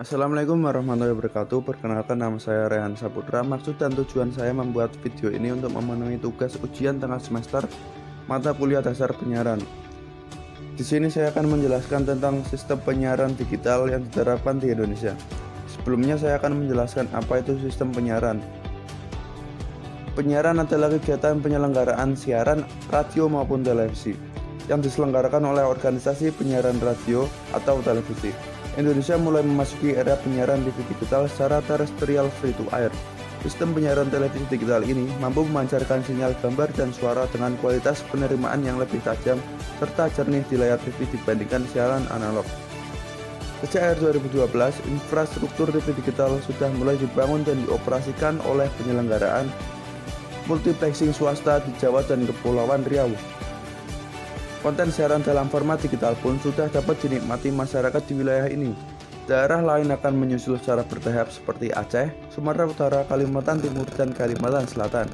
Assalamualaikum warahmatullahi wabarakatuh. Perkenalkan, nama saya Rehan Saputra. Maksud dan tujuan saya membuat video ini untuk memenuhi tugas ujian tengah semester mata kuliah dasar penyiaran. Di sini saya akan menjelaskan tentang sistem penyiaran digital yang diterapkan di Indonesia. Sebelumnya saya akan menjelaskan apa itu sistem penyiaran. Penyiaran adalah kegiatan penyelenggaraan siaran radio maupun televisi yang diselenggarakan oleh organisasi penyiaran radio atau televisi. Indonesia mulai memasuki era penyiaran TV digital secara terestrial free to air. Sistem penyiaran televisi digital ini mampu memancarkan sinyal gambar dan suara dengan kualitas penerimaan yang lebih tajam serta jernih di layar TV dibandingkan siaran analog. Sejak akhir 2012, infrastruktur TV digital sudah mulai dibangun dan dioperasikan oleh penyelenggaraan multiplexing swasta di Jawa dan Kepulauan Riau. Konten siaran dalam format digital pun sudah dapat dinikmati masyarakat di wilayah ini. Daerah lain akan menyusul secara bertahap seperti Aceh, Sumatera Utara, Kalimantan Timur, dan Kalimantan Selatan.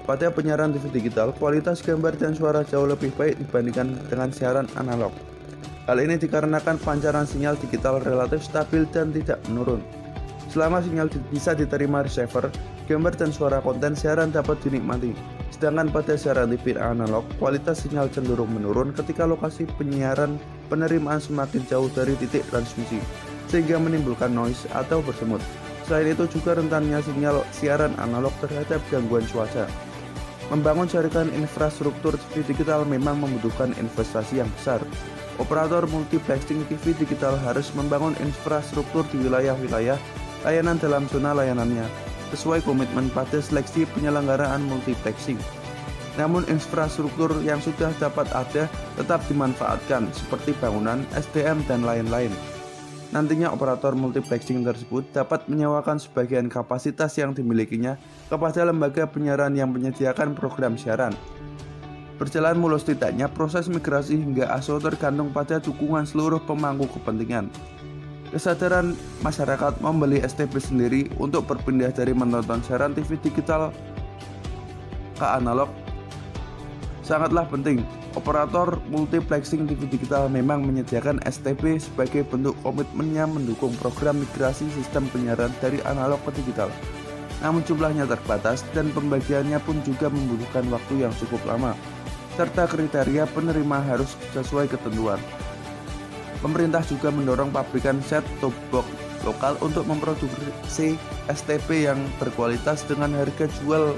Pada penyiaran TV digital, kualitas gambar dan suara jauh lebih baik dibandingkan dengan siaran analog. Hal ini dikarenakan pancaran sinyal digital relatif stabil dan tidak menurun. Selama sinyal bisa diterima receiver, gambar dan suara konten siaran dapat dinikmati. Sedangkan pada siaran TV analog, kualitas sinyal cenderung menurun ketika lokasi penyiaran penerimaan semakin jauh dari titik transmisi, sehingga menimbulkan noise atau bersemut. Selain itu juga rentannya sinyal siaran analog terhadap gangguan cuaca. Membangun jaringan infrastruktur TV digital memang membutuhkan investasi yang besar. Operator multiplexing TV digital harus membangun infrastruktur di wilayah-wilayah layanan dalam zona layanannya, sesuai komitmen pada seleksi penyelenggaraan multiplexing. Namun infrastruktur yang sudah dapat ada tetap dimanfaatkan seperti bangunan, SDM, dan lain-lain. Nantinya operator multiplexing tersebut dapat menyewakan sebagian kapasitas yang dimilikinya kepada lembaga penyiaran yang menyediakan program siaran. Berjalan mulus tidaknya proses migrasi hingga ASO tergantung pada dukungan seluruh pemangku kepentingan. Kesadaran masyarakat membeli STB sendiri untuk berpindah dari menonton siaran TV digital ke analog sangatlah penting. Operator multiplexing TV digital memang menyediakan STB sebagai bentuk komitmennya mendukung program migrasi sistem penyiaran dari analog ke digital. Namun jumlahnya terbatas dan pembagiannya pun juga membutuhkan waktu yang cukup lama, serta kriteria penerima harus sesuai ketentuan. Pemerintah juga mendorong pabrikan set-top box lokal untuk memproduksi STB yang berkualitas dengan harga jual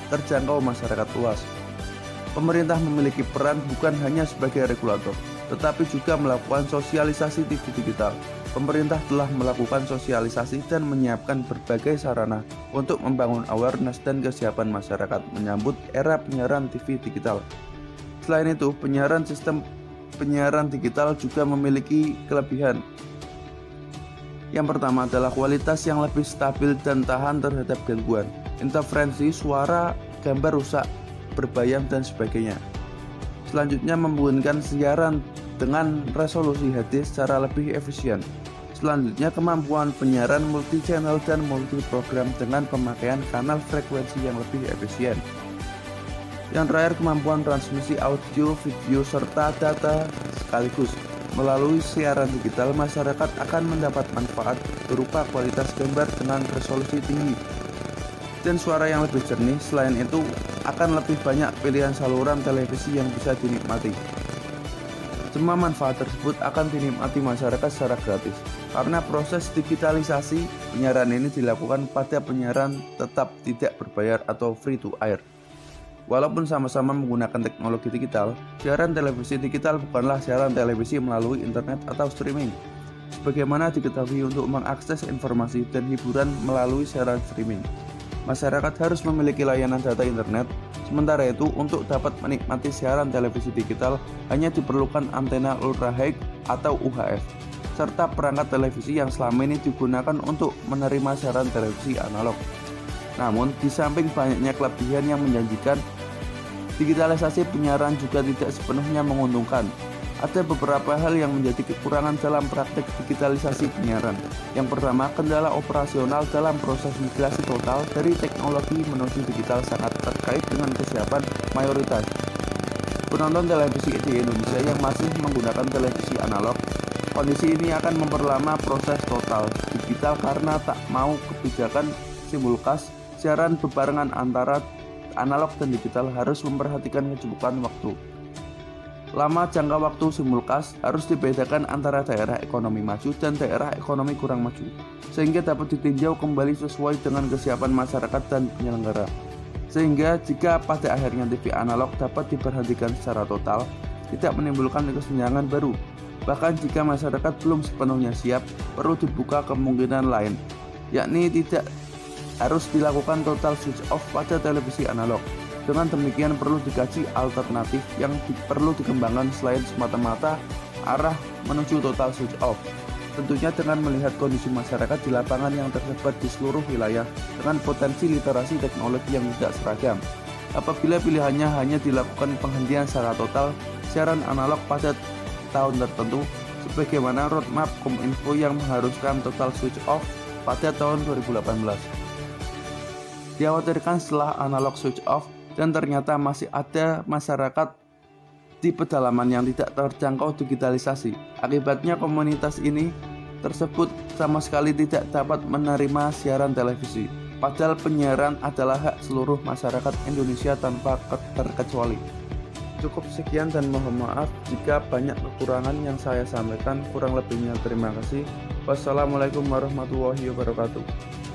terjangkau masyarakat luas. Pemerintah memiliki peran bukan hanya sebagai regulator, tetapi juga melakukan sosialisasi TV digital. Pemerintah telah melakukan sosialisasi dan menyiapkan berbagai sarana untuk membangun awareness dan kesiapan masyarakat menyambut era penyiaran TV digital. Selain itu, sistem penyiaran digital juga memiliki kelebihan. Yang pertama adalah kualitas yang lebih stabil dan tahan terhadap gangguan, interferensi, suara, gambar rusak, berbayang, dan sebagainya. Selanjutnya, memungkinkan siaran dengan resolusi HD secara lebih efisien. Selanjutnya, kemampuan penyiaran multi-channel dan multi-program dengan pemakaian kanal frekuensi yang lebih efisien. Yang terakhir, kemampuan transmisi audio, video, serta data sekaligus. Melalui siaran digital, masyarakat akan mendapat manfaat berupa kualitas gambar dengan resolusi tinggi dan suara yang lebih jernih. Selain itu, akan lebih banyak pilihan saluran televisi yang bisa dinikmati. Semua manfaat tersebut akan dinikmati masyarakat secara gratis, karena proses digitalisasi penyiaran ini dilakukan pada penyiaran tetap tidak berbayar atau free to air. Walaupun sama-sama menggunakan teknologi digital, siaran televisi digital bukanlah siaran televisi melalui internet atau streaming. Sebagaimana diketahui, untuk mengakses informasi dan hiburan melalui siaran streaming, masyarakat harus memiliki layanan data internet. Sementara itu, untuk dapat menikmati siaran televisi digital hanya diperlukan antena ultra high atau UHF, serta perangkat televisi yang selama ini digunakan untuk menerima siaran televisi analog. Namun, di samping banyaknya kelebihan yang menjanjikan, digitalisasi penyiaran juga tidak sepenuhnya menguntungkan. Ada beberapa hal yang menjadi kekurangan dalam praktek digitalisasi penyiaran. Yang pertama, kendala operasional dalam proses migrasi total dari teknologi menuju digital sangat terkait dengan kesiapan mayoritas penonton televisi di Indonesia yang masih menggunakan televisi analog Kondisi ini akan memperlama proses total digital karena tak mau kebijakan simulkas siaran bebarengan antara analog dan digital harus memperhatikan kecukupan waktu. Lama jangka waktu simulkas harus dibedakan antara daerah ekonomi maju dan daerah ekonomi kurang maju, sehingga dapat ditinjau kembali sesuai dengan kesiapan masyarakat dan penyelenggara. Sehingga jika pada akhirnya TV analog dapat diperhentikan secara total, tidak menimbulkan kesenjangan baru. Bahkan jika masyarakat belum sepenuhnya siap, perlu dibuka kemungkinan lain, yakni tidak harus dilakukan total switch off pada televisi analog. Dengan demikian perlu dikaji alternatif yang perlu dikembangkan selain semata-mata arah menuju total switch off. Tentunya dengan melihat kondisi masyarakat di lapangan yang tersebar di seluruh wilayah dengan potensi literasi teknologi yang tidak seragam. Apabila pilihannya hanya dilakukan penghentian secara total siaran analog pada tahun tertentu, sebagaimana roadmap Kominfo yang mengharuskan total switch off pada tahun 2018. Dikhawatirkan setelah analog switch off dan ternyata masih ada masyarakat di pedalaman yang tidak terjangkau digitalisasi. Akibatnya komunitas ini tersebut sama sekali tidak dapat menerima siaran televisi. Padahal penyiaran adalah hak seluruh masyarakat Indonesia tanpa terkecuali. Cukup sekian dan mohon maaf jika banyak kekurangan yang saya sampaikan. Kurang lebihnya terima kasih. Wassalamualaikum warahmatullahi wabarakatuh.